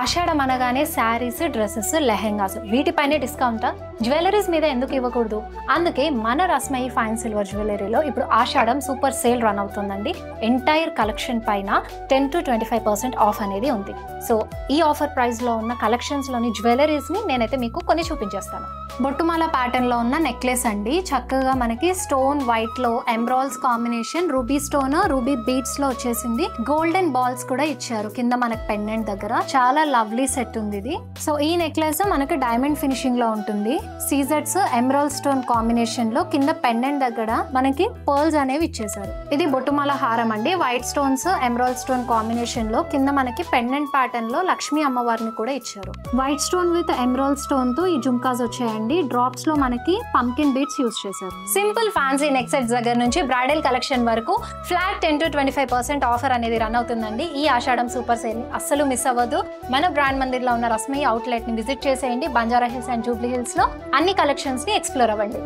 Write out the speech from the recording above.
ఆషాఢం అనగానే శారీస్, డ్రెస్సెస్, లెహెంగాస్ వీటిపైనే discount jewelleries మీద ఎందుకు ఇవ్వకూడదు? అందుకే మన రస్మయి ఫైన్ సిల్వర్ జ్యువెలరీలో ఇప్పుడు ఆషాఢం సూపర్ సేల్ రన్ అవుతుందండి. ఎంటైర్ కలెక్షన్ పైన 10 to 25% ఆఫ్ అనేది ఉంది. సో ఈ ఆఫర్ ప్రైస్లో ఉన్న కలెక్షన్స్లోని జ్యువెలరీస్ని నేనైతే మీకు కొన్ని చూపించేస్తాను. బొట్టుమాల ప్యాటర్న్లో ఉన్న నెక్లెస్ అండి. చక్కగా మనకి స్టోన్ వైట్లో ఎంబ్రాయిల్స్ కాంబినేషన్, రూబీ స్టోన్, రూబీ బీడ్స్లో వచ్చేసింది. గోల్డెన్ బాల్స్ కూడా ఇచ్చారు కింద మనకి పెండెంట్ దగ్గర. చాలా లవ్లీ సెట్ ఉంది ఇది. సో ఈ నెక్లెస్ మనకి డైమండ్ ఫినిషింగ్ లో ఉంటుంది. సీజెట్స్ ఎమరాల్డ్ స్టోన్ కాంబినేషన్ లో కింద పెండెంట్ దగ్గర మనకి పర్ల్స్ అనేవి ఇచ్చేసారు. ఇది బొట్టుమాల హారం అండి. White stones, emerald stone combination లో కింద మనకి పెండెంట్ ప్యాటర్న్ లో లక్ష్మీ అమ్మవారిని కూడా ఇచ్చారు. White stone with emerald stone తో ఈ జుమ్కాస్ వచ్చాయండి. డ్రాప్స్ లో మనకి పంకిన్ బీడ్స్ యూజ్ చేశారు. సింపుల్ ఫ్యాన్సీ నెక్ సెట్స్ దగ్గర నుంచి బ్రైడల్ కలెక్షన్ వరకు ఫ్లాట్ 10 to 25% ఆఫర్ అనేది రన్ అవుతుందండి. ఈ ఆషాఢం సూపర్ సేల్ అస్సలు మిస్ అవ్వదు. మన బ్రాండ్ మందిర్ లో ఉన్న రస్మయి అవుట్లెట్ ని విజిట్ చేసేయండి. Banjara hills and Jubilee hills లో అన్ని కలెక్షన్స్ ని ఎక్స్ప్లోర్ అవ్వండి.